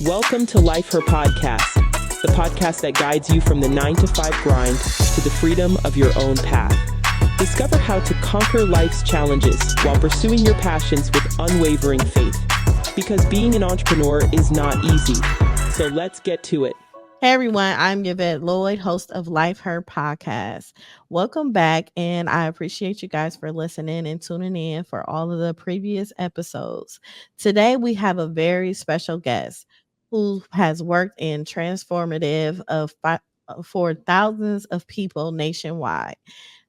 Welcome to Life Her Podcast, the podcast that guides you from the 9 to 5 grind to the freedom of your own path. Discover how to conquer life's challenges while pursuing your passions with unwavering faith. Because being an entrepreneur is not easy. So let's get to it. Hey everyone, I'm Yvette Lloyd, host of Life Her Podcast. Welcome back, and I appreciate you guys for listening and tuning in for all of the previous episodes. Today we have a very special guest who has worked in for thousands of people nationwide.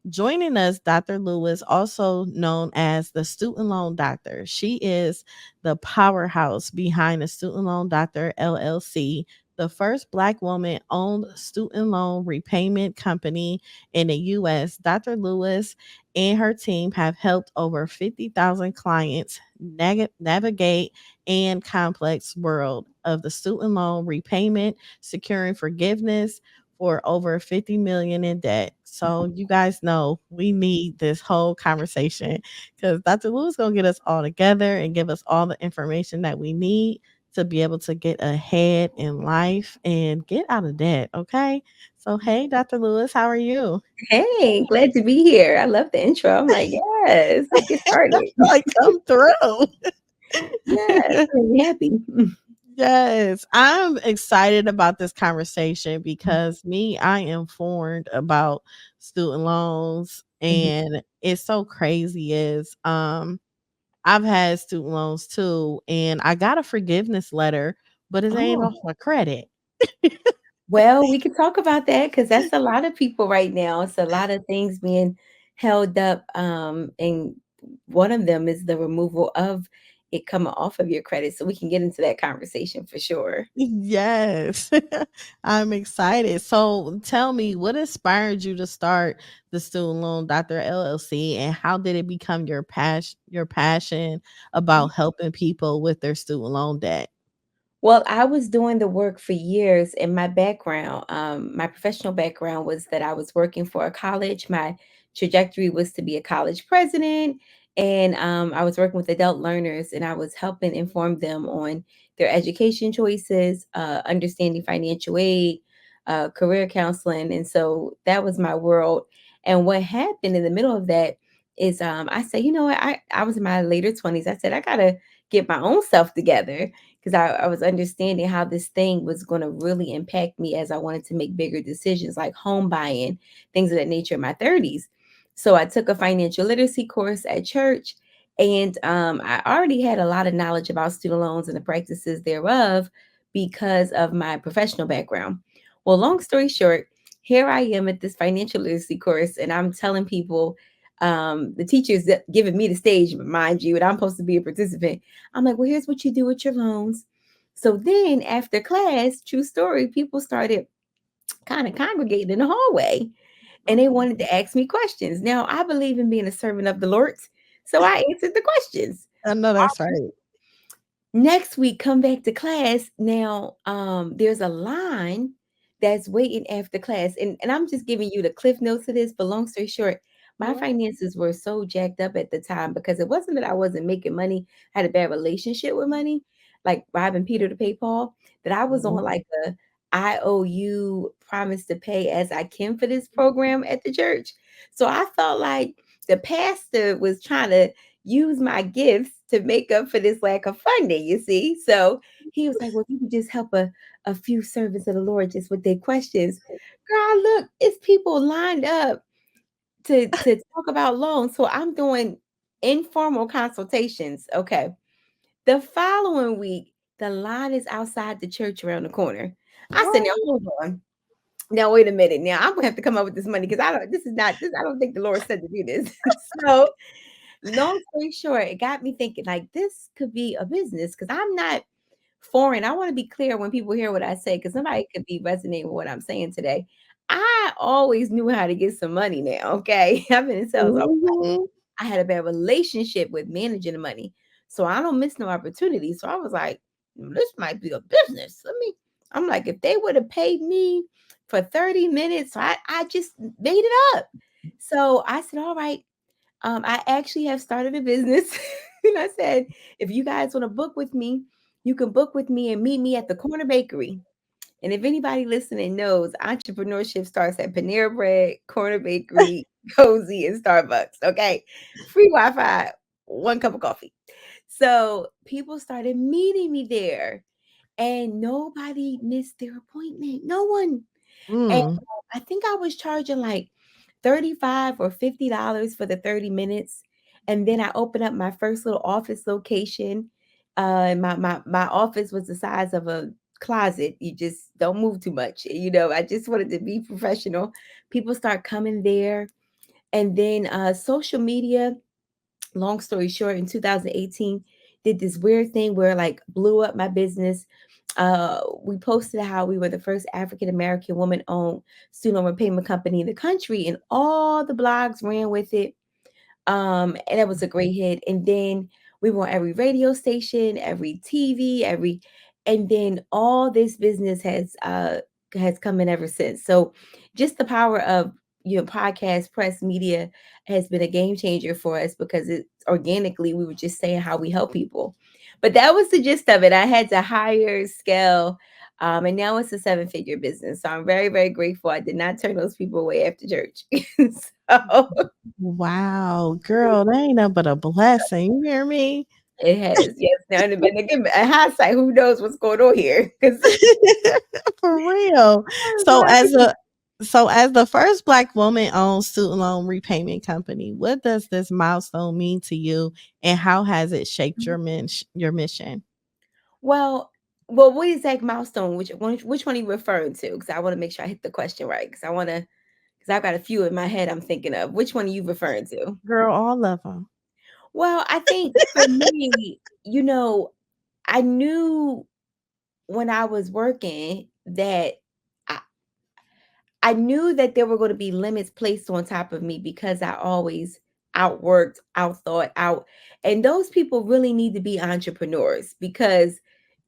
Joining us, Dr. Lewis, also known as the Student Loan Doctor. She is the powerhouse behind the Student Loan Doctor LLC, the first Black woman owned student loan repayment company in the U.S. Dr. Lewis and her team have helped over 50,000 clients navigate and complex world of the student loan repayment, securing forgiveness for over 50 million in debt. So you guys know we need this whole conversation because Dr. Lewis gonna get us all together and give us all the information that we need to be able to get ahead in life and get out of debt. Okay. So hey, Dr. Lewis, how are you? Hey, glad to be here. I love the intro. I'm like, yes, let's get started. Like come through. Yes, I'm happy. Yes, I'm excited about this conversation because I am informed about student loans, and it's so crazy is I've had student loans too, and I got a forgiveness letter, but it ain't Oh, off my credit. well, we could talk about that because that's a lot of people right now. It's a lot of things being held up. And one of them is the removal of it coming off of your credit. So we can get into that conversation for sure. Yes. I'm excited. So tell me, what inspired you to start the Student Loan Doctor LLC, and how did it become your passion about helping people with their student loan debt? Well, I was doing the work for years, and my professional background was that I was working for a college. My trajectory was to be a college president, and I was working with adult learners, and I was helping inform them on their education choices, understanding financial aid, career counseling, and so that was my world. And what happened in the middle of that is, I said, you know what, I was in my later 20s. I said, I gotta get my own self together because I was understanding how this thing was going to really impact me as I wanted to make bigger decisions like home buying, things of that nature in my 30s. So I took a financial literacy course at church, and I already had a lot of knowledge about student loans and the practices thereof because of my professional background. Well, long story short, here I am at this financial literacy course, and I'm telling people, the teacher's giving me the stage, mind you, and I'm supposed to be a participant. I'm like, well, here's what you do with your loans. So then after class, true story, people started kind of congregating in the hallway and they wanted to ask me questions. Now, I believe in being a servant of the Lord. So I answered the questions. I know that's right. Next week, come back to class. Now, there's a line that's waiting after class. And I'm just giving you the cliff notes of this, but long story short, my finances were so jacked up at the time because it wasn't that I wasn't making money. I had a bad relationship with money, like robbing Peter to pay Paul, that I was on like a IOU promise to pay as I can for this program at the church. So I felt like the pastor was trying to use my gifts to make up for this lack of funding, you see? So he was like, well, if you could just help a few servants of the Lord just with their questions. Girl, look, it's people lined up to talk about loans. So I'm doing informal consultations. Okay. The following week, the line is outside the church around the corner. I said, now hold on. Now wait a minute. Now I'm gonna have to come up with this money because I don't think the Lord said to do this. So long story short, it got me thinking like this could be a business because I'm not foreign. I want to be clear when people hear what I say because somebody could be resonating with what I'm saying today. I always knew how to get some money now. Okay. I've been in sales. Mhm. I had a bad relationship with managing the money. So I don't miss no opportunity. So I was like, this might be a business. I'm like, if they would have paid me for 30 minutes, I just made it up. So I said, all right, I actually have started a business. And I said, if you guys want to book with me, you can book with me and meet me at the corner bakery. And if anybody listening knows, entrepreneurship starts at Panera Bread, Corner Bakery, Cozy, and Starbucks. Okay. Free Wi Fi, one cup of coffee. So people started meeting me there, and nobody missed their appointment. No one. And Mm. I think I was charging like 35 or $50 for the 30 minutes. And then I opened up my first little office location. And my office was the size of a closet. You just don't move too much. I just wanted to be professional. People start coming there. And then social media, long story short, in 2018, did this weird thing where like blew up my business. We posted how we were the first African American woman owned student loan repayment company in the country, and all the blogs ran with it. And that was a great hit. And then we were on every radio station, every TV, and then all this business has come in ever since. So just the power of podcast, press, media has been a game changer for us because it organically we were just saying how we help people. But that was the gist of it. I had to hire, scale, and now it's a seven-figure business. So I'm very, very grateful. I did not turn those people away after church. So Wow, girl, that ain't nothing but a blessing. You hear me? it has, yes. Now, and then again, in hindsight, who knows what's going on here? Because For real. So as the first Black woman owned student loan repayment company, what does this milestone mean to you, and how has it shaped your mission? well, well, what exact milestone? Which one are you referring to? Because I want to make sure I hit the question right. Because I've got a few in my head I'm thinking of. Which one are you referring to? Girl, all of them. Well, I think for me, I knew when I was working that I, I knew that there were going to be limits placed on top of me because I always outworked, outthought, out. And those people really need to be entrepreneurs because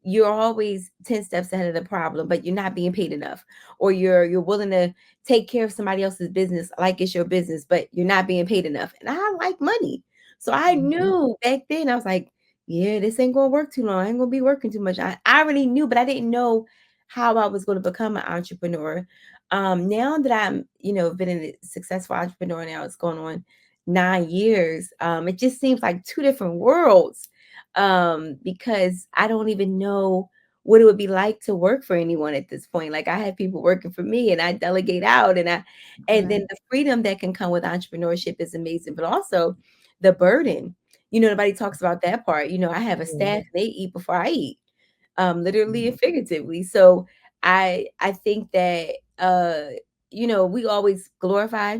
you're always 10 steps ahead of the problem, but you're not being paid enough. Or you're willing to take care of somebody else's business like it's your business, but you're not being paid enough. And I like money. So I Mhm. knew back then, I was like, yeah, this ain't gonna work too long. I ain't gonna be working too much. I already knew, but I didn't know how I was going to become an entrepreneur. Now that I'm, been a successful entrepreneur now, it's going on 9 years. It just seems like two different worlds. Because I don't even know what it would be like to work for anyone at this point. Like I have people working for me and I delegate out and then Right. the freedom that can come with entrepreneurship is amazing, but also the burden. Nobody talks about that part. I have a staff, they eat before I eat, literally and figuratively. So I think that we always glorify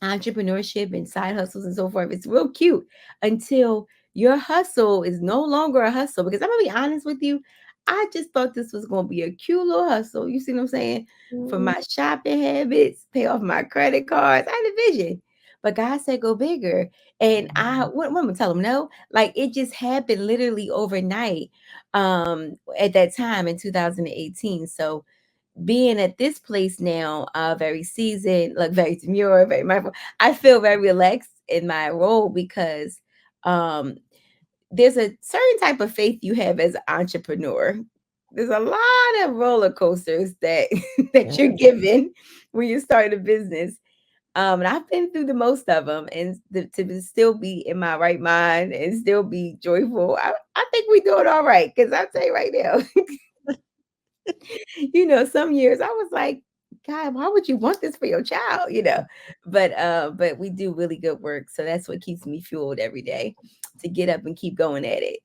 entrepreneurship and side hustles and so forth. It's real cute until your hustle is no longer a hustle. Because I'm gonna be honest with you, I just thought this was gonna be a cute little hustle. You see what I'm saying? For Mhm. my shopping habits, pay off my credit cards. I had a vision. But God said go bigger. And what am I gonna tell him? No, like it just happened literally overnight at that time in 2018. So being at this place now, very seasoned, like very demure, very mindful, I feel very relaxed in my role because um, there's a certain type of faith you have as an entrepreneur. There's a lot of roller coasters that that Yeah. you're given when you start a business. And I've been through the most of them, and still be in my right mind and still be joyful. I think we're doing all right because I'll tell you right now. Some years I was like, God, why would you want this for your child? But we do really good work. So that's what keeps me fueled every day to get up and keep going at it.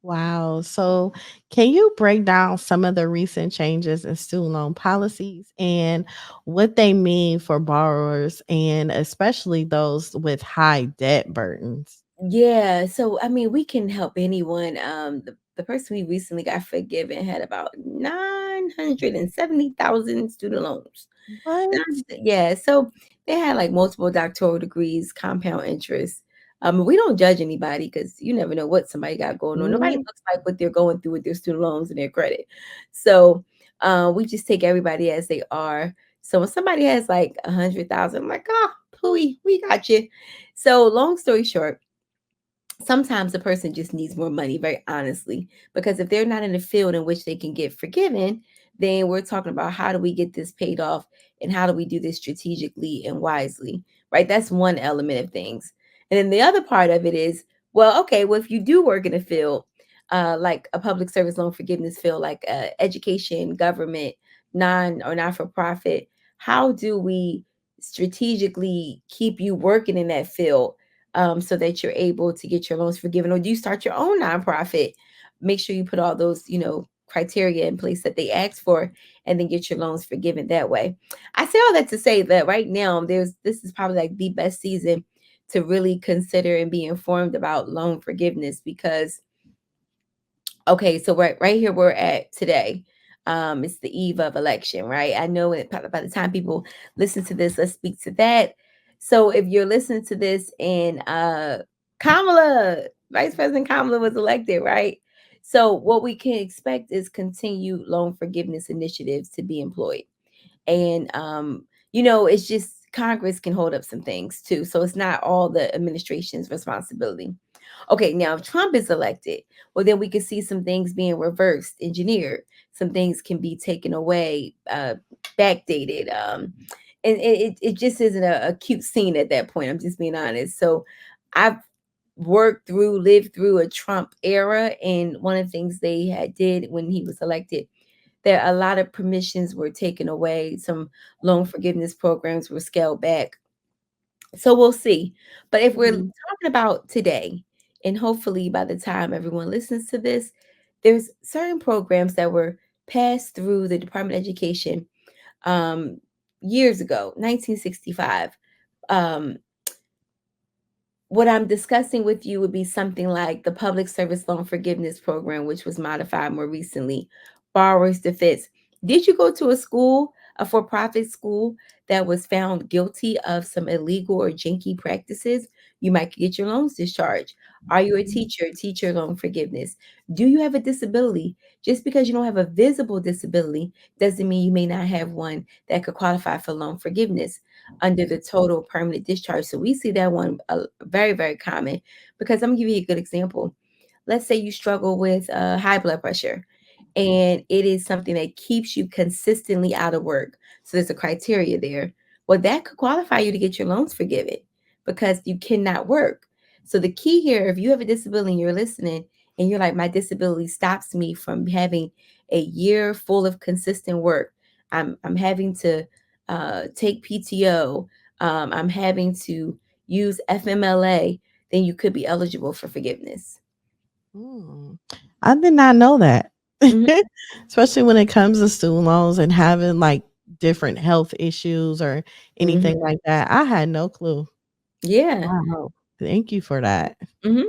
Wow. So, can you break down some of the recent changes in student loan policies and what they mean for borrowers and especially those with high debt burdens? Yeah. So I mean, we can help anyone. The person we recently got forgiven had about 970,000 student loans. What? Yeah, so they had like multiple doctoral degrees, compound interest. We don't judge anybody because you never know what somebody got going on. Nobody Mm. looks like what they're going through with their student loans and their credit. So we just take everybody as they are. So when somebody has like 100,000, I'm like, oh, pooey, we got you. So long story short, sometimes the person just needs more money, very honestly, because if they're not in a field in which they can get forgiven, then we're talking about how do we get this paid off and how do we do this strategically and wisely, right? That's one element of things. And then the other part of it is, well, okay, well, if you do work in a field, like a public service loan forgiveness field, like education, government, non for profit, how do we strategically keep you working in that field, so that you're able to get your loans forgiven? Or do you start your own nonprofit? Make sure you put all those, criteria in place that they ask for, and then get your loans forgiven that way. I say all that to say that right now, this is probably like the best season to really consider and be informed about loan forgiveness, because okay, so right here we're at today. It's the eve of election, right? I know it by the time people listen to this, let's speak to that. So if you're listening to this and Kamala, Vice President Kamala was elected, right? So what we can expect is continued loan forgiveness initiatives to be employed. And it's just Congress can hold up some things too. So it's not all the administration's responsibility. Okay, now if Trump is elected, well, then we could see some things being reversed, engineered. Some things can be taken away, backdated. And it just isn't a cute scene at that point. I'm just being honest. So I've lived through a Trump era, and one of the things they had did when he was elected, there a lot of permissions were taken away. Some loan forgiveness programs were scaled back. So we'll see. But if we're Mhm. talking about today, and hopefully by the time everyone listens to this, there's certain programs that were passed through the Department of Education, um, years ago, 1965. Um, what I'm discussing with you would be something like the Public Service Loan Forgiveness Program, which was modified more recently. Borrowers Defense. Did you go to a school, a for profit school, that was found guilty of some illegal or janky practices? You might get your loans discharged. Are you a teacher? Teacher loan forgiveness. Do you have a disability? Just because you don't have a visible disability doesn't mean you may not have one that could qualify for loan forgiveness under the total permanent discharge. So we see that one very, very common, because I'm gonna give you a good example. Let's say you struggle with high blood pressure, and it is something that keeps you consistently out of work. So there's a criteria there. Well, that could qualify you to get your loans forgiven because you cannot work. So the key here, if you have a disability and you're listening and you're like, my disability stops me from having a year full of consistent work. I'm having to take PTO. I'm having to use FMLA. Then you could be eligible for forgiveness. Mm. I did not know that. Mhm. Especially when it comes to student loans and having like different health issues or anything Mhm. like that. I had no clue. Yeah. Wow. Thank you for that. Mhm.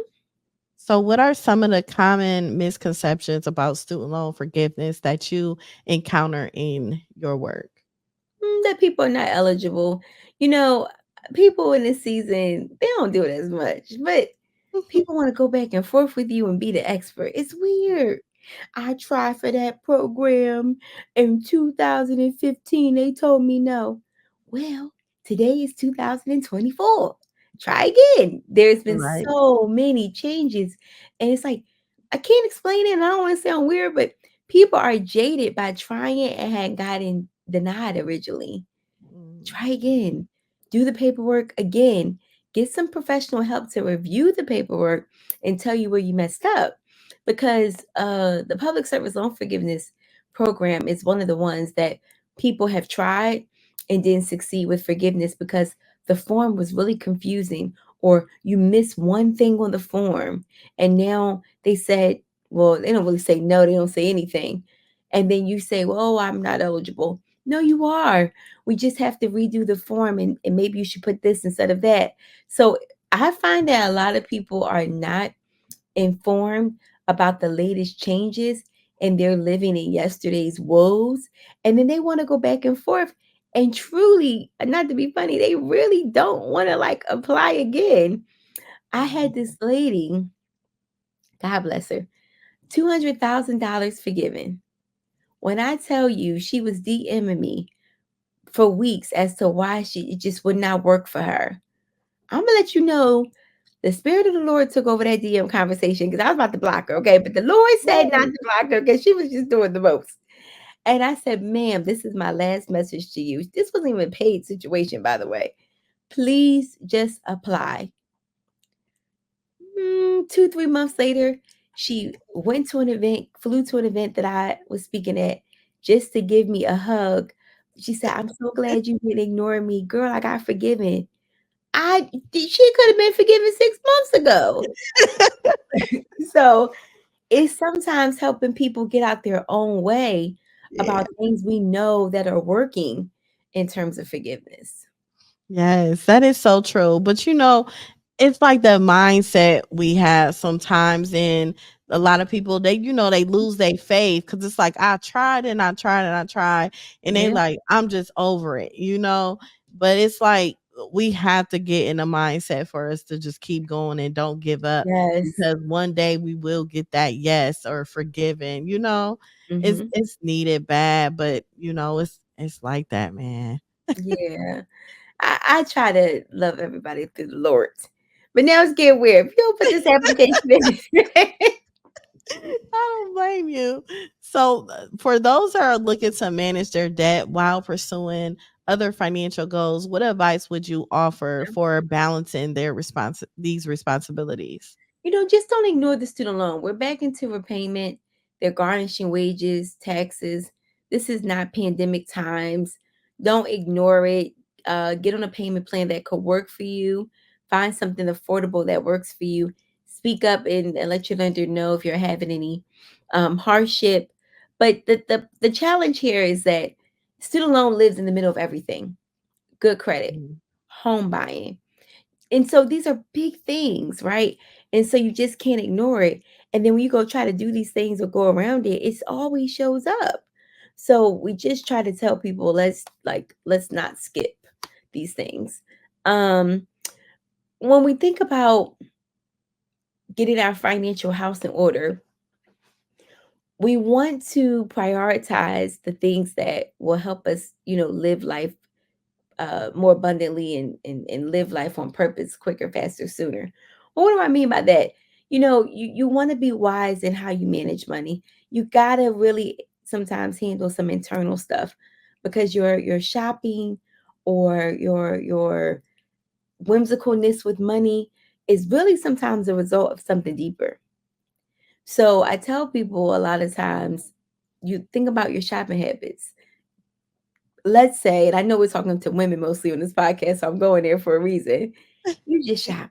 So, what are some of the common misconceptions about student loan forgiveness that you encounter in your work? That people are not eligible. You know, people in this season, they don't do it as much, but people want to go back and forth with you and be the expert. It's weird. I tried for that program in 2015. They told me no. Well, today is 2024. Try again. There's been Right. so many changes. And it's like, I can't explain it. And I don't want to sound weird, but people are jaded by trying it and had gotten denied originally. Mm. Try again. Do the paperwork again. Get some professional help to review the paperwork and tell you where you messed up. Because the public service loan forgiveness program is one of the ones that people have tried and didn't succeed with forgiveness because the form was really confusing, or you missed one thing on the form. And now they said, well, they don't really say no, they don't say anything. And then you say, well, I'm not eligible. No, you are. We just have to redo the form, and maybe you should put this instead of that. So I find that a lot of people are not informed about the latest changes, and they're living in yesterday's woes. And then they want to go back and forth. And truly, not to be funny, they really don't want to like apply again. I had Mhm. this lady, God bless her, $200,000 forgiven. When I tell you she was DMing me for weeks as to why it just would not work for her. I'm gonna let you know The Spirit of the Lord took over that DM conversation because I was about to block her, okay? But the Lord said not Right. to block her because she was just doing the most. And I said, ma'am, this is my last message to you. This wasn't even a paid situation, by the way. Please just apply. 2, 3 months later, she went to an event, flew to an event that I was speaking at just to give me a hug. She said, I'm so glad you didn't ignore me. Girl, I got forgiven. She could have been forgiven 6 months ago. So it's sometimes helping people get out their own way Yeah. about things we know that are working in terms of forgiveness. Yes, that is so true. But it's like the mindset we have sometimes, and a lot of people, they lose their faith because it's like I tried and I tried and I tried, and they Yeah. like I'm just over it. But it's like we have to get in a mindset for us to just keep going and don't give up, Yes. because one day we will get that yes or forgiven. It's Hmm. it's needed bad, but it's like that, man. Yeah. I try to love everybody through the Lord. But now it's getting weird. If you don't put this application in, I don't blame you. So, for those that are looking to manage their debt while pursuing other financial goals, what advice would you offer for balancing these responsibilities? just don't ignore the student loan. We're back into repayment. They're garnishing wages, taxes. This is not pandemic times. Don't ignore it. Get on a payment plan that could work for you. Find something affordable that works for you. Speak up and let your lender know if you're having any hardship. But the challenge here is that student loan lives in the middle of everything. Good credit, Mhm. home buying, and so these are big things, right? And so you just can't ignore it. And then when you go try to do these things or go around it, it's always shows up. So we just try to tell people, let's not skip these things. Um when we think about getting our financial house in order, we want to prioritize the things that will help us, live life more abundantly and live life on purpose quicker, faster, sooner. Well, what do I mean by that? You want to be wise in how you manage money. You gotta really sometimes handle some internal stuff because your shopping or your whimsicalness with money is really sometimes a result of something deeper. So I tell people a lot of times, you think about your shopping habits. Let's say, and I know we're talking to women mostly on this podcast, so I'm going there for a reason. You just shop.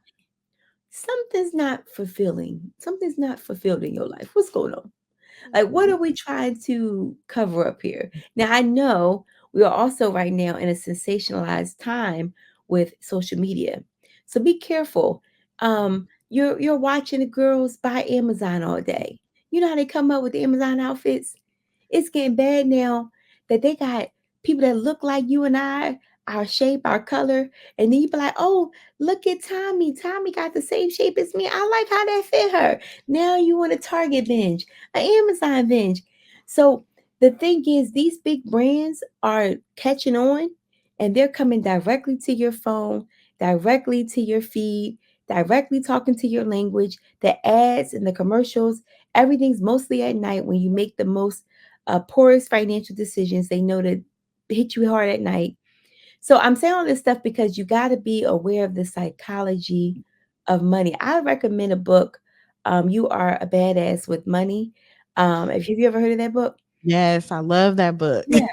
Something's not fulfilled in your life. What's going on? Like, what Mhm. are we trying to cover up here? Now, I know we are also right now in a sensationalized time with social media. So be careful. You're watching the girls buy Amazon all day. You know how they come up with the Amazon outfits? It's getting bad now that they got people that look like you and I, our shape, our color, and then you be like, oh, look at Tommy. Tommy got the same shape as me. I like how that fit her. Now you want a Target binge, an Amazon binge. So the thing is, these big brands are catching on and they're coming directly to your phone, directly to your feed, directly talking to your language. The ads and the commercials, everything's mostly at night when you make the most poorest financial decisions. They know to hit you hard at night. So I'm saying all this stuff because you got to be aware of the psychology of money. I recommend a book. You Are a Badass with Money. Have you ever heard of that book? Yes, I love that book. Yeah.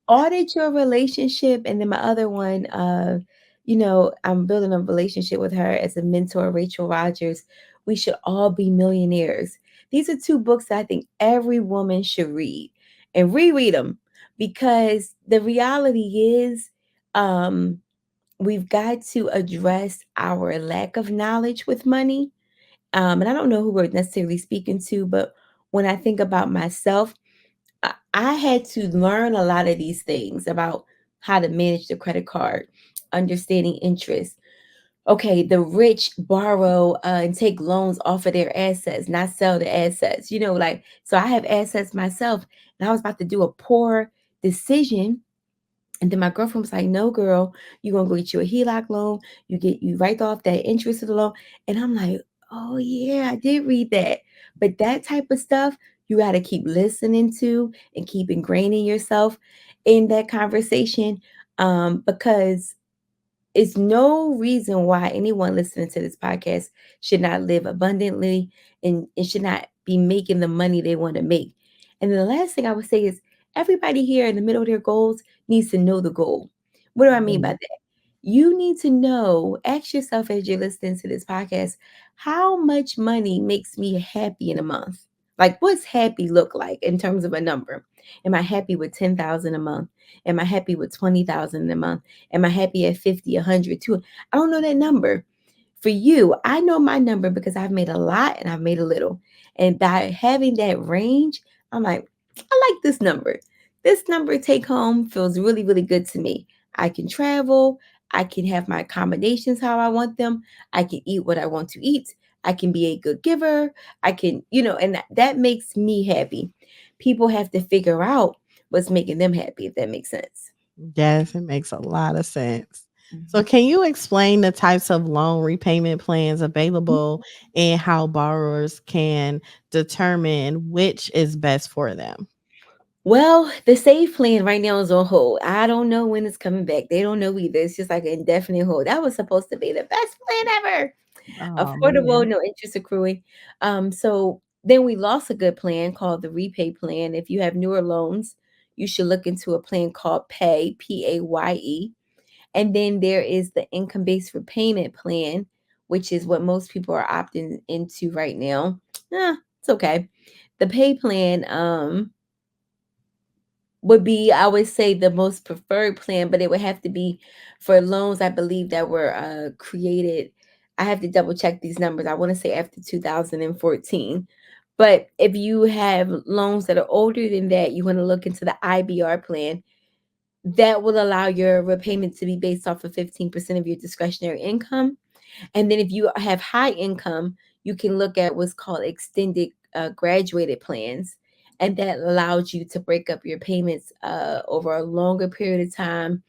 Audit your relationship. And then my other one, I'm building a relationship with her as a mentor, Rachel Rogers. We Should All Be Millionaires. These are two books that I think every woman should read and reread them, because the reality is, um, we've got to address our lack of knowledge with money. And I don't know who we're necessarily speaking to, but when I think about myself, I had to learn a lot of these things about how to manage the credit card, understanding interest. Okay, the rich borrow and take loans off of their assets, not sell the assets. So I have assets myself, and I was about to do a poor decision And then my girlfriend was like, "No, girl, you're gonna go get you a HELOC loan. You write off that interest of the loan." And I'm like, "Oh yeah, I did read that." But that type of stuff you got to keep listening to and keep ingraining yourself in that conversation, because it's no reason why anyone listening to this podcast should not live abundantly and should not be making the money they want to make. And then the last thing I would say is everybody here in the middle of their goals needs to know the goal. What do I mean by Mhm. that? You need to know, ask yourself as you're listening to this podcast, how much money makes me happy in a month? Like, what's happy look like in terms of a number? Am I happy with 10,000 a month? Am I happy with 20,000 a month? Am I happy at 50, 100, 200? I don't know that number. For you, I know my number because I've made a lot and I've made a little. And by having that range, I'm like, I like this number. This number take home feels really, really good to me. I can travel. I can have my accommodations how I want them. I can eat what I want to eat. I can be a good giver. I can, and that makes me happy. People have to figure out what's making them happy, if that makes sense. Yes, it makes a lot of sense. So, Mhm. can you explain the types of loan repayment plans available and how borrowers can determine which is best for them? Well, the SAVE plan right now is on hold. I don't know when it's coming back. They don't know either. It's just like an indefinite hold. That was supposed to be the best plan ever. Oh Affordable, man. no interest accruing. So then we lost a good plan called the repay plan. If you have newer loans, you should look into a plan called Pay, PAYE. And then there is the income based repayment plan, which is what most people are opting into right now. It's okay. The pay plan, would be, I would say, the most preferred plan, but it would have to be for loans, I believe, that were created. I have to double check these numbers. I want to say after 2014. But if you have loans that are older than that, you want to look into the IBR plan. That will allow your repayment to be based off of 15% of your discretionary income. And then if you have high income, you can look at what's called extended graduated plans. And that allows you to break up your payments over a longer period of time.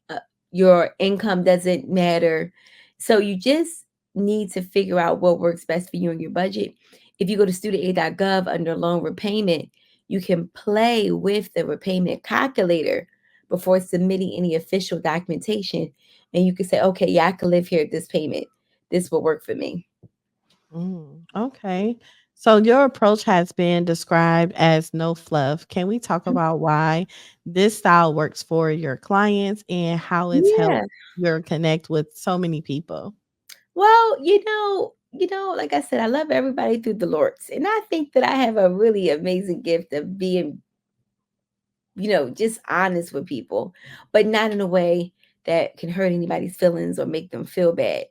Uh, your income doesn't matter. So you just need to figure out what works best for you and your budget. If you go to studentaid.gov under loan repayment, you can play with the repayment calculator before submitting any official documentation. And you can say, okay, yeah, I can live here at this payment. This will work for me. Okay. So your approach has been described as no fluff. Can we talk about why this style works for your clients and how it's Yeah. helped your connect with so many people? Well, like I said, I love everybody through the Lord's. And I think that I have a really amazing gift of being, just honest with people, but not in a way that can hurt anybody's feelings or make them feel bad.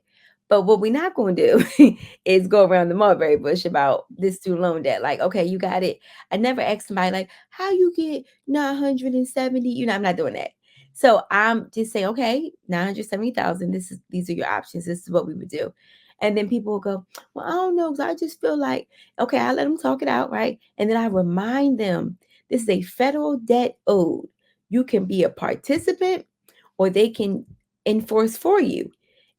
But what we're not going to do is go around the mulberry bush about this student loan debt. Like, okay, you got it. I never asked somebody like, how you get 970. I'm not doing that. So I'm just saying, okay, 970,000. These are your options. This is what we would do. And then people will go, well, I don't know, because I just feel like, okay, I let them talk it out, right? And then I remind them this is a federal debt owed. You can be a participant or they can enforce for you.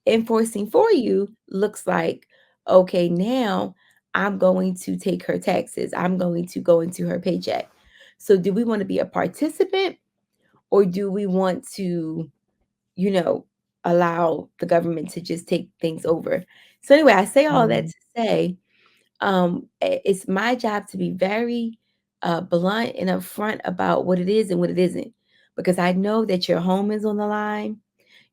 Enforcing for you looks like, okay, now I'm going to take her taxes. I'm going to go into her paycheck. So, do we want to be a participant or do we want to, you know, allow the government to just take things over? So, anyway, I say all that Mm, to say it's my job to be very blunt and upfront about what it is and what it isn't, because I know that your home is on the line,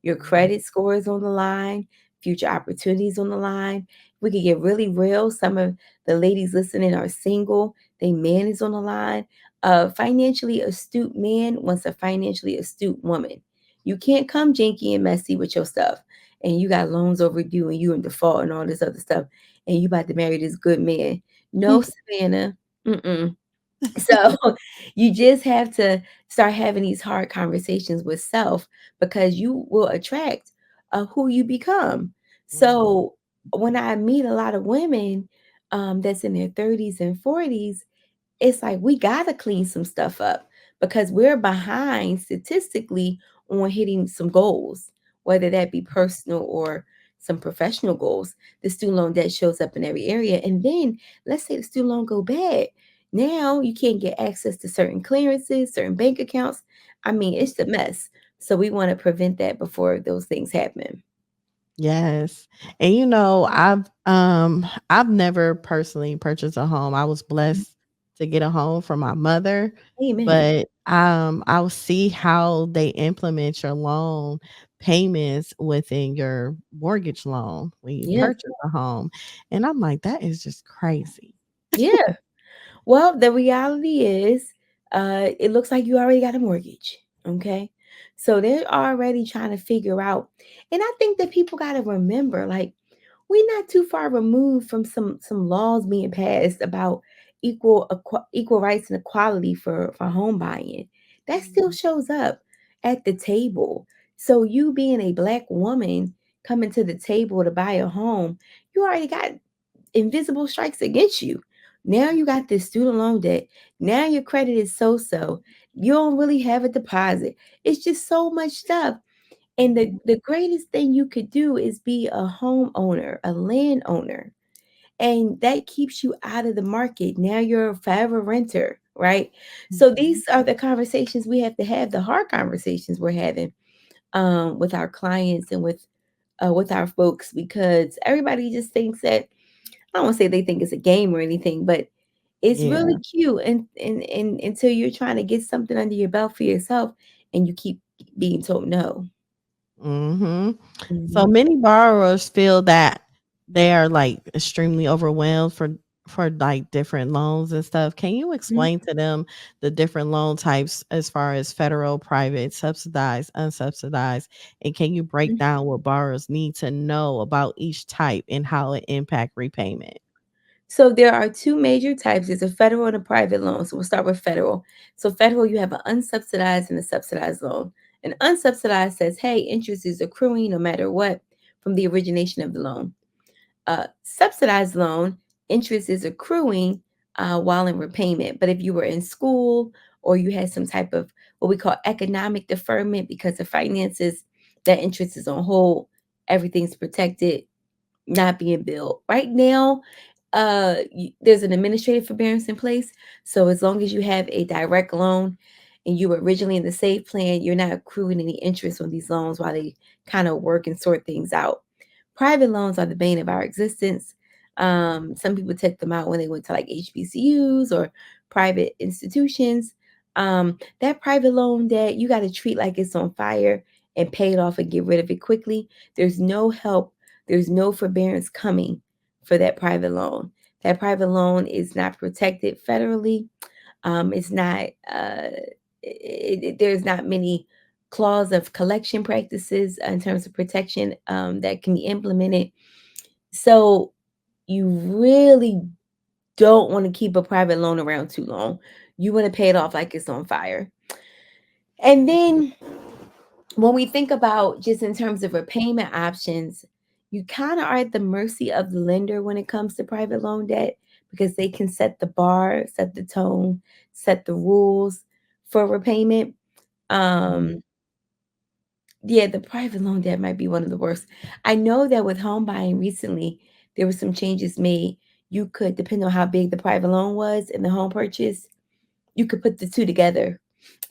your mm, credit score is on the line, future opportunities on the line. We could get really real. Some of the ladies listening are single. They man is on the line. A financially astute man wants a financially astute woman. You can't come janky and messy with your stuff, and you got loans overdue, and you in default and all this other stuff, and you about to marry this good man. No, Savannah. Mm-mm. So you just have to start having these hard conversations with self because you will attract who you become. mm, So when I meet a lot of women that's in their 30s and 40s, it's like we gotta clean some stuff up because we're behind statistically on hitting some goals, whether that be personal or some professional goals. The student loan debt shows up in every area. And then let's say the student loan go bad. Now you can't get access to certain clearances, certain bank accounts. I mean, it's a mess. So we want to prevent that before those things happen. Yes. And I've never personally purchased a home. I was blessed to get a home from my mother, Amen. but I'll see how they implement your loan payments within your mortgage loan when you Yes. purchase a home. And I'm like, that is just crazy. Yeah. Well, the reality is, it looks like you already got a mortgage. Okay. So they're already trying to figure out. And I think that people got to remember, like, we're not too far removed from some laws being passed about equal rights and equality for home buying. That still Mhm. shows up at the table. So you being a black woman coming to the table to buy a home, you already got invisible strikes against you. Now you got this student loan debt. Now your credit is so so. You don't really have a deposit. It's just so much stuff. And the greatest thing you could do is be a homeowner, a landowner. And that keeps you out of the market. Now you're a forever renter, right? So Mhm. these are the conversations we have to have, the hard conversations we're having with our clients and with our folks, because everybody just thinks that, I don't want to say they think it's a game or anything, but it's really Yeah. cute and until you're trying to get something under your belt for yourself and you keep being told no. Mhm. So Mhm. many borrowers feel that they are like extremely overwhelmed for like different loans and stuff. Can you Mhm. explain to them the different loan types as far as federal, private, subsidized, unsubsidized? And can you break Mhm. down what borrowers need to know about each type and how it impact repayment? So there are two major types. There's a federal and a private loan. So we'll start with federal. So federal, you have an unsubsidized and a subsidized loan. An unsubsidized says, hey, interest is accruing no matter what from the origination of the loan. Subsidized loan, interest is accruing while in repayment. But if you were in school or you had some type of what we call economic deferment because of finances, that interest is on hold, everything's protected, not being billed. Right now, there's an administrative forbearance in place. So as long as you have a direct loan and you were originally in the SAVE plan, you're not accruing any interest on these loans while they kind of work and sort things out. Private loans are the bane of our existence. Some people took them out when they went to like HBCUs or private institutions. That private loan debt, you got to treat like it's on fire and pay it off and get rid of it quickly. There's no help, there's no forbearance coming for that private loan. That private loan is not protected federally. It's not, there's not many clause of collection practices in terms of protection that can be implemented. So you really don't want to keep a private loan around too long. You want to pay it off like it's on fire. And then when we think about just in terms of repayment options, you kind of are at the mercy of the lender when it comes to private loan debt because they can set the bar, set the tone, set the rules for repayment. Mhm. Um, Yeah, the private loan debt might be one of the worst. I know that with home buying recently, there were some changes made. You could, depending on how big the private loan was in the home purchase, you could put the two together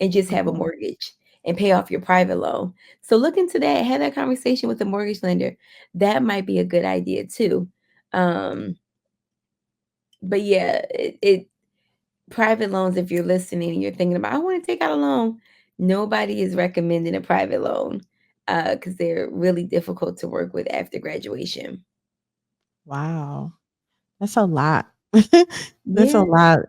and just have a Mhm. mortgage and pay off your private loan. So look into that. Have that conversation with the mortgage lender. That might be a good idea too. Um, but yeah, it private loans, if you're listening and you're thinking about, I want to take out a loan, nobody is recommending a private loan because they're really difficult to work with after graduation. Wow. That's a lot. That's a Yeah, lot.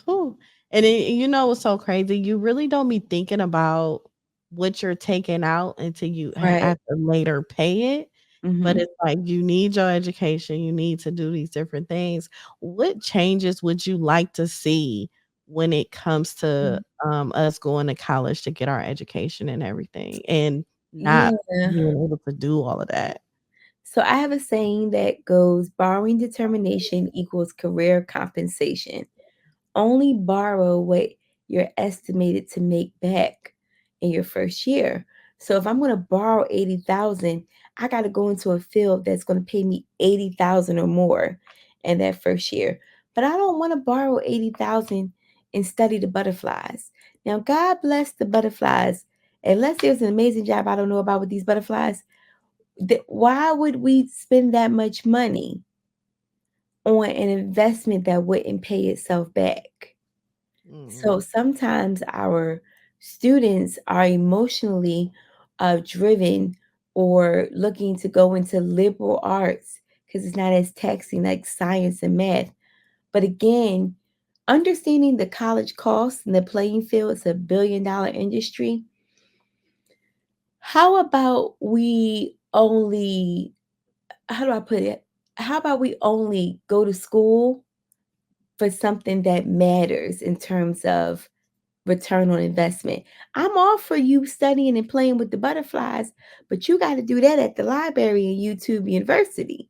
Whew. And what's so crazy? You really don't be thinking about what you're taking out until you right. have to later pay it. But Hmm. it's like you need your education, you need to do these different things. What changes would you like to see when it comes to us going to college to get our education and everything and not Yeah. being able to do all of that? So I have a saying that goes borrowing determination equals career compensation. Only borrow what you're estimated to make back in your first year. So if I'm going to borrow 80,000, I got to go into a field that's going to pay me 80,000 or more in that first year. But I don't want to borrow 80,000 and study the butterflies. Now, God bless the butterflies. Unless there's an amazing job I don't know about with these butterflies, why would we spend that much money on an investment that wouldn't pay itself back? So sometimes our students are emotionally driven or looking to go into liberal arts because it's not as taxing like science and math. But again, understanding the college costs and the playing field, it's $1 billion industry. How about we only, how do I put it? How about we only go to school for something that matters in terms of return on investment? I'm all for you studying and playing with the butterflies, but you got to do that at the library and YouTube University.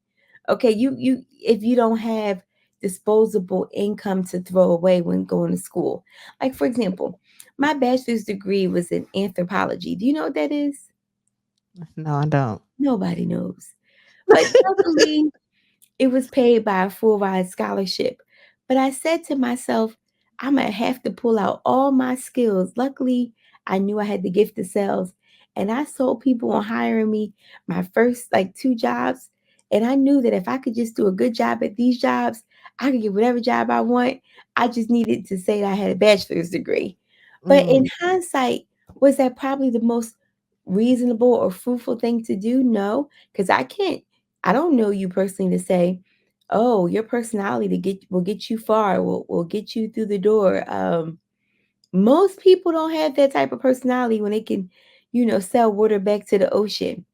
Okay, you if you don't have disposable income to throw away when going to school. Like for example, my bachelor's degree was in anthropology. Do you know what that is? No, I don't. Nobody knows. But luckily, it was paid by a full ride scholarship. But I said to myself, I'm going to have to pull out all my skills. Luckily, I knew I had the gift of sales. And I sold people on hiring me my first like 2 jobs. And I knew that if I could just do a good job at these jobs, I could get whatever job I want. I just needed to say that I had a bachelor's degree. But in Mm. hindsight, was that probably the most reasonable or fruitful thing to do? No, because I don't know you personally to say, oh, your personality to get will get you far, will get you through the door. Most people don't have that type of personality when they can, sell water back to the ocean.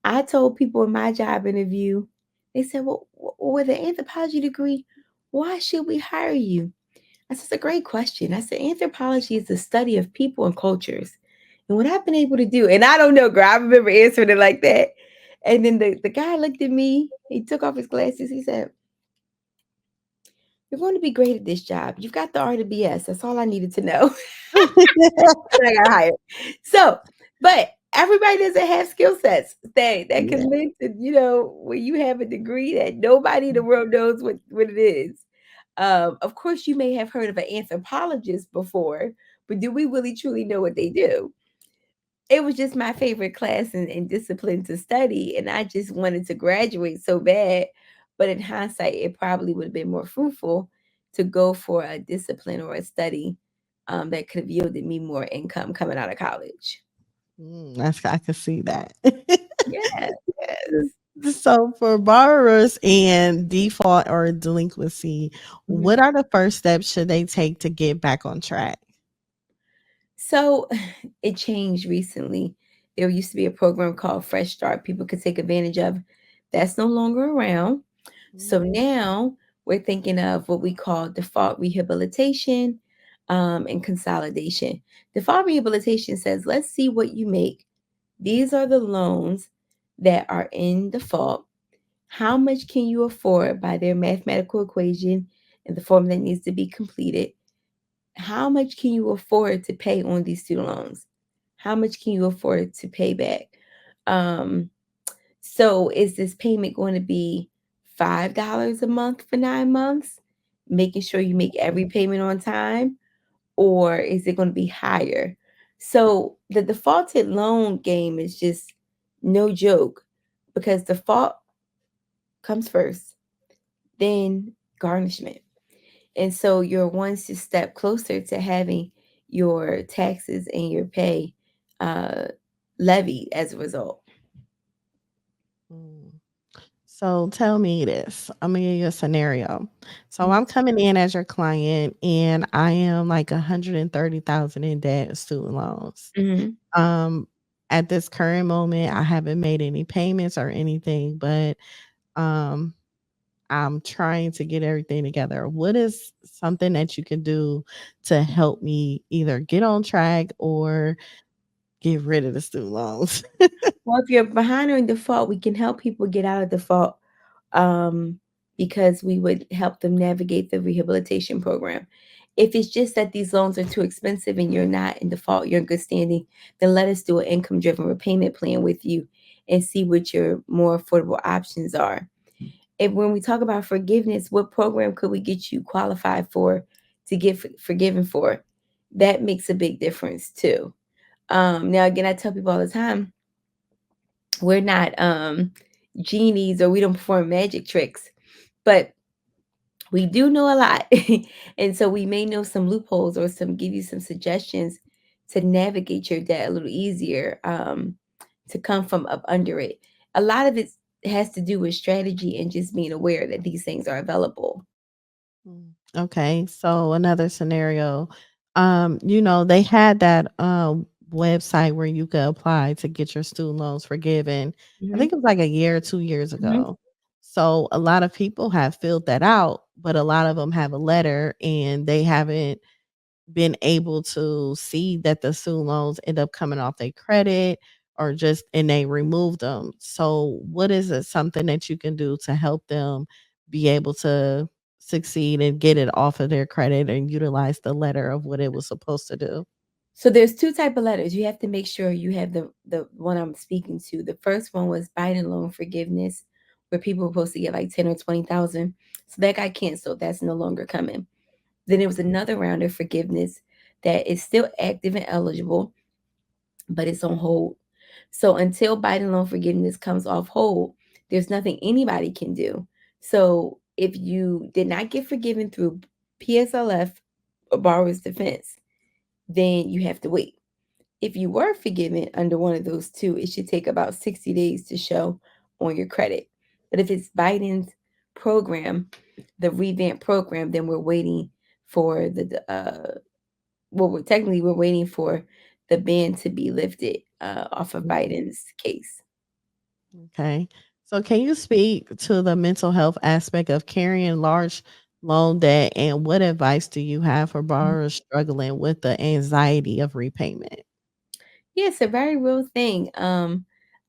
I told people in my job interview, they said, well, with an anthropology degree, why should we hire you? I said, it's a great question. I said, anthropology is the study of people and cultures. And what I've been able to do, and I don't know, girl, I remember answering it like that. And then the guy looked at me, he took off his glasses, he said, you're going to be great at this job. You've got the RWS. That's all I needed to know. And I got hired. So, but everybody doesn't have skill sets that Yeah. can lend to, when you have a degree that nobody in the world knows what it is. Of course, you may have heard of an anthropologist before, but do we really truly know what they do? It was just my favorite class and discipline to study, and I just wanted to graduate so bad. But in hindsight, it probably would have been more fruitful to go for a discipline or a study that could have yielded me more income coming out of college. I can see that. Yeah, yes. So for borrowers and default or delinquency, Mhm. what are the first steps should they take to get back on track? So it changed recently. There used to be a program called Fresh Start people could take advantage of. That's no longer around. So Mm. now we're thinking of what we call default rehabilitation and consolidation. Default rehabilitation says, let's see what you make. These are the loans that are in default. How much can you afford by their mathematical equation and the form that needs to be completed? How much can you afford to pay on these student loans? How much can you afford to pay back? Um, so is this payment going to be $5 a month for 9 months, making sure you make every payment on time, or is it going to be higher? So the defaulted loan game is just no joke because default comes first, then garnishment. And so you're one step closer to having your taxes and your pay uh, levied as a result. Mm. So tell me this. I'm gonna give you a scenario. So I'm coming in as your client and I am like 130,000 in debt, student loans. Mhm. Um, at this current moment, I haven't made any payments or anything, but um I'm trying to get everything together. What is something that you can do to help me either get on track or get rid of the student loans? Well, if you're behind or in default, we can help people get out of default um, because we would help them navigate the rehabilitation program. If it's just that these loans are too expensive and you're not in default, you're in good standing, then let us do an income driven repayment plan with you and see what your more affordable options are. And when we talk about forgiveness, what program could we get you qualified for to get forgiven for? That makes a big difference too. Now, again, I tell people all the time, we're not genies or we don't perform magic tricks, but we do know a lot. And so we may know some loopholes or some give you some suggestions to navigate your debt a little easier, to come from up under it. A lot of it has to do with strategy and just being aware that these things are available. Okay, so another scenario, they had that website where you could apply to get your student loans forgiven. I Hmm. think it was like a year or 2 years Hmm. ago. So a lot of people have filled that out, but a lot of them have a letter and they haven't been able to see that the student loans end up coming off their credit or just and they remove them. So what is it something that you can do to help them be able to succeed and get it off of their credit and utilize the letter of what it was supposed to do? So there's two type of letters. You have to make sure you have the one I'm speaking to. The first one was Biden loan forgiveness, where people were supposed to get like 10 or 20,000. So that got canceled. That's no longer coming. Then there was another round of forgiveness that is still active and eligible, but it's on hold. So until Biden loan forgiveness comes off hold, there's nothing anybody can do. So if you did not get forgiven through PSLF or borrower's defense, then you have to wait. If you were forgiven under one of those two, it should take about 60 days to show on your credit. But if it's Biden's program, the revamped program, then we're waiting for we're waiting for the ban to be lifted off of Biden's case. Okay. So can you speak to the mental health aspect of carrying large loan debt and what advice do you have for borrowers struggling with the anxiety of repayment? Yeah, it's a very real thing.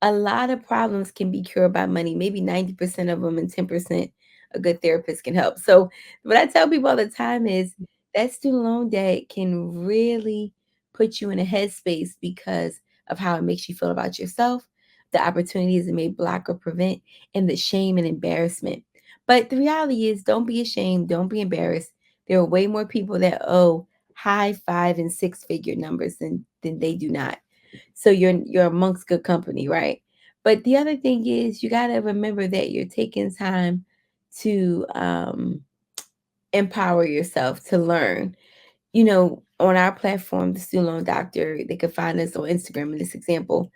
A lot of problems can be cured by money, maybe 90% of them, and 10% a good therapist can help. So, what I tell people all the time is that student loan debt can really put you in a headspace because of how it makes you feel about yourself, the opportunities it may block or prevent, and the shame and embarrassment. But the reality is, don't be ashamed, don't be embarrassed. There are way more people that owe high five and six figure numbers than they do not. So you're amongst good company, right? But the other thing is you got to remember that you're taking time to empower yourself to learn. On our platform, the Student Loan Doctor, they could find us on Instagram in this example.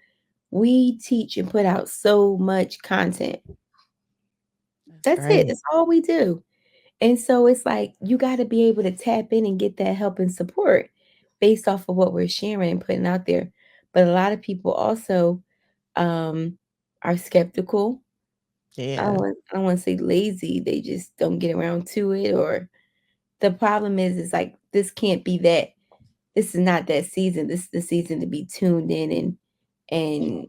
We teach and put out so much content. That's That's it. great. That's all we do. And so it's like you got to be able to tap in and get that help and support based off of what we're sharing and putting out there. But a lot of people also um, are skeptical. Yeah. I don't want to say lazy. They just don't get around to it. Or the problem is like this can't be that. This is not that season. This is the season to be tuned in and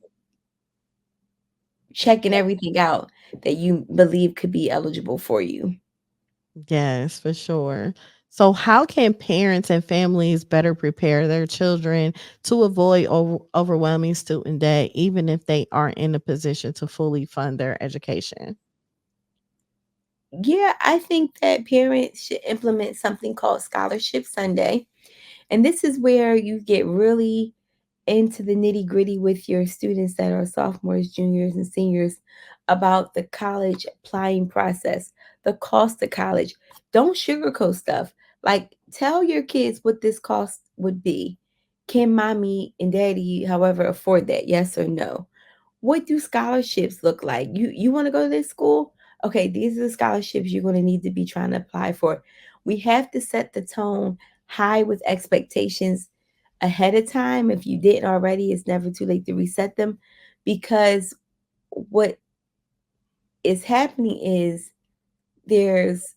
checking everything out that you believe could be eligible for you. Yes, for sure. So, how can parents and families better prepare their children to avoid overwhelming student debt, even if they aren't in a position to fully fund their education? Yeah, I think that parents should implement something called Scholarship Sunday. And this is where you get really into the nitty gritty with your students that are sophomores, juniors, and seniors about the college applying process, the cost of college. Don't sugarcoat stuff. Like, tell your kids what this cost would be. Can mommy and daddy, however, afford that? Yes or no? What do scholarships look like? You want to go to this school? Okay, these are the scholarships you're going to need to be trying to apply for. We have to set the tone high with expectations ahead of time. If you didn't already, it's never too late to reset them because what is happening is there's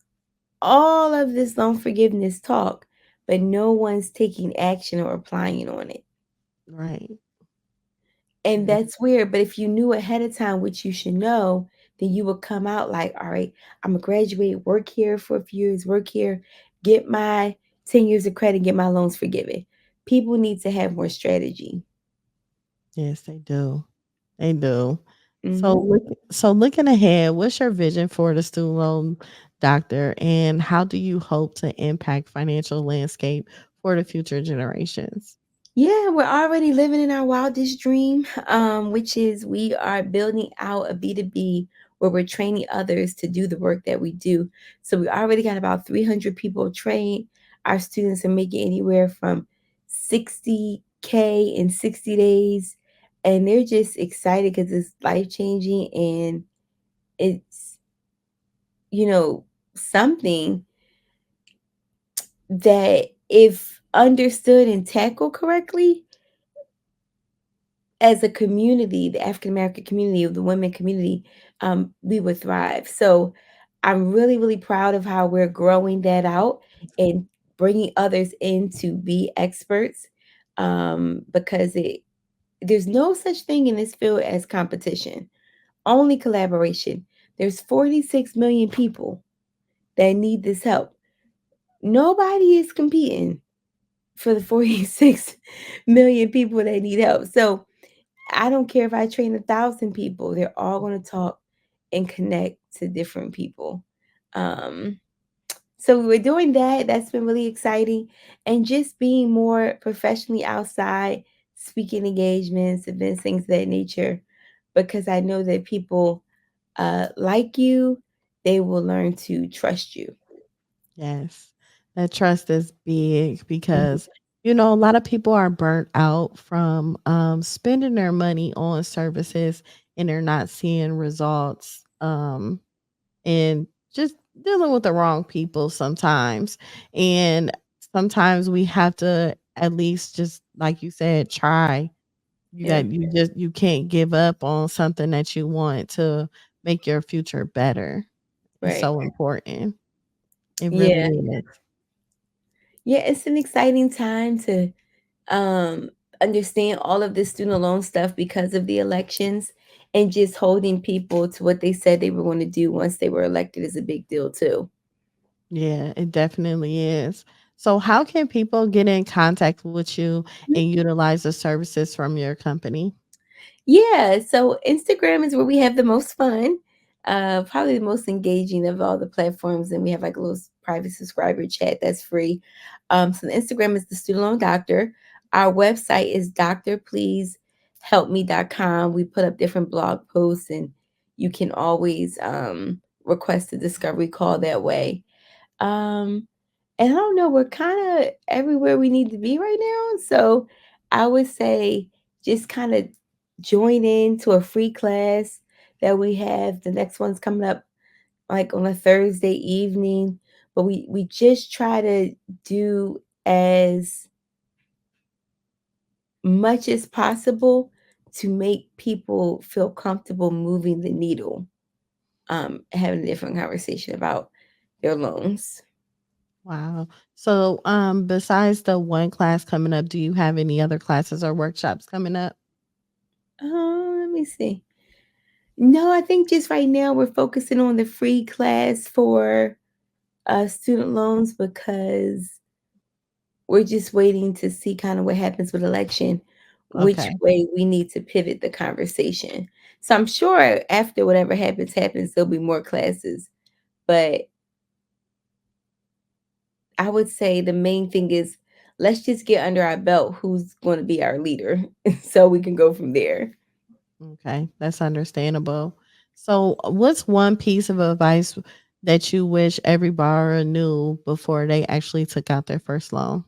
all of this loan forgiveness talk, but no one's taking action or applying on it. Right. And Yeah. that's weird, but if you knew ahead of time what you should know, then you would come out like, all right, I'm gonna graduate, work here for a few years, work here, get my 10 years of credit, get my loans forgiven. People need to have more strategy. Yes, they do. They do. So Hmm. looking ahead, what's your vision for the student loan doctor, and how do you hope to impact financial landscape for the future generations? Yeah, we're already living in our wildest dream, which is we are building out a B2B where we're training others to do the work that we do. So we already got about 300 people trained. Our students are making anywhere from 60K in 60 days. And they're just excited because it's life changing and it's, you know, something that if understood and tackled correctly, as a community, the African American community, of the women community, we would thrive. So I'm really, really proud of how we're growing that out and bringing others in to be experts, because there's no such thing in this field as competition, only collaboration. There's 46 million people that need this help. Nobody is competing for the 46 million people that need help. So I don't care if I train 1,000 people, they're all going to talk and connect to different people. Um, so we're doing that. That's been really exciting. And just being more professionally outside, speaking engagements, events, things of that nature, because I know that people like you, they will learn to trust you. Yes. That trust is big Mhm. because, a lot of people are burnt out from spending their money on services and they're not seeing results. And just dealing with the wrong people sometimes. And sometimes we have to at least just like you said, try. Yeah, You can't give up on something that you want to make your future better. It's right. so important. It really Yeah. is. Yeah, it's an exciting time to um, understand all of this student loan stuff because of the elections, and just holding people to what they said they were going to do once they were elected is a big deal too. Yeah, it definitely is. So how can people get in contact with you and utilize the services from your company? Yeah, so Instagram is where we have the most fun, probably the most engaging of all the platforms, and we have like a little private subscriber chat that's free. So the Instagram is the Student Loan Doctor. Our website is doctorpleasehelpme.com. We put up different blog posts, and you can always request a discovery call that way. Um, and I don't know, we're kind of everywhere we need to be right now. So I would say just kind of join in to a free class that we have. The next one's coming up like on a Thursday evening. But we just try to do as much as possible to make people feel comfortable moving the needle, having a different conversation about their loans. Wow. So besides the one class coming up, do you have any other classes or workshops coming up? Let me see. No, I think just right now we're focusing on the free class for student loans because we're just waiting to see kind of what happens with election, which Okay. way we need to pivot the conversation. So I'm sure after whatever happens, there'll be more classes. But I would say the main thing is let's just get under our belt who's going to be our leader so we can go from there. Okay. That's understandable. So what's one piece of advice that you wish every borrower knew before they actually took out their first loan?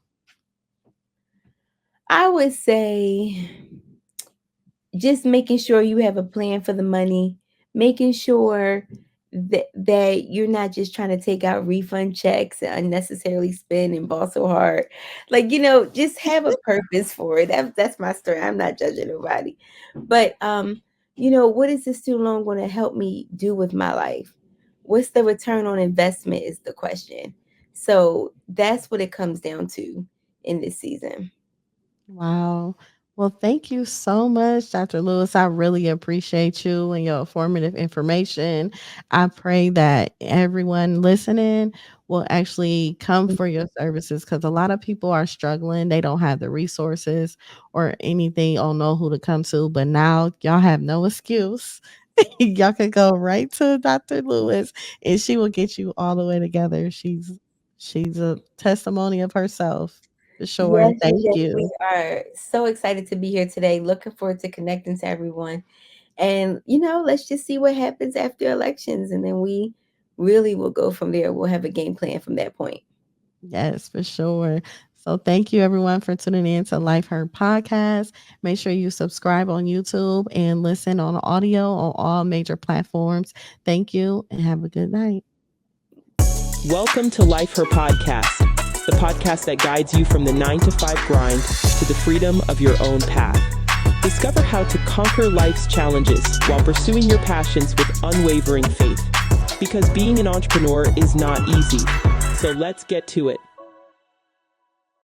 I would say just making sure you have a plan for the money, making sure that you're not just trying to take out refund checks and unnecessarily spend and ball so hard. Like, just have a purpose for it. That's my story. I'm not judging nobody. But what is the student loan going to help me do with my life? What's the return on investment is the question. So that's what it comes down to in this season. Wow. Well, thank you so much, Dr. Lewis. I really appreciate you and your informative information. I pray that everyone listening will actually come for your services, because a lot of people are struggling. They don't have the resources or anything or know who to come to. But now y'all have no excuse. Y'all can go right to Dr. Lewis and she will get you all the way together. She's a testimony of herself for sure. Yes, And yes, thank yes. We you. are so excited to be here today. Looking forward to connecting to everyone. And, let's just see what happens after elections. And then we really will go from there. We'll have a game plan from that point. Yes, for sure. So thank you everyone for tuning in to Life Heard Podcast. Make sure you subscribe on YouTube and listen on audio on all major platforms. Thank you and have a good night. Welcome to Life Her Podcast, the podcast that guides you from the 9 to 5 grind to the freedom of your own path. Discover how to conquer life's challenges while pursuing your passions with unwavering faith. Because being an entrepreneur is not easy. So let's get to it.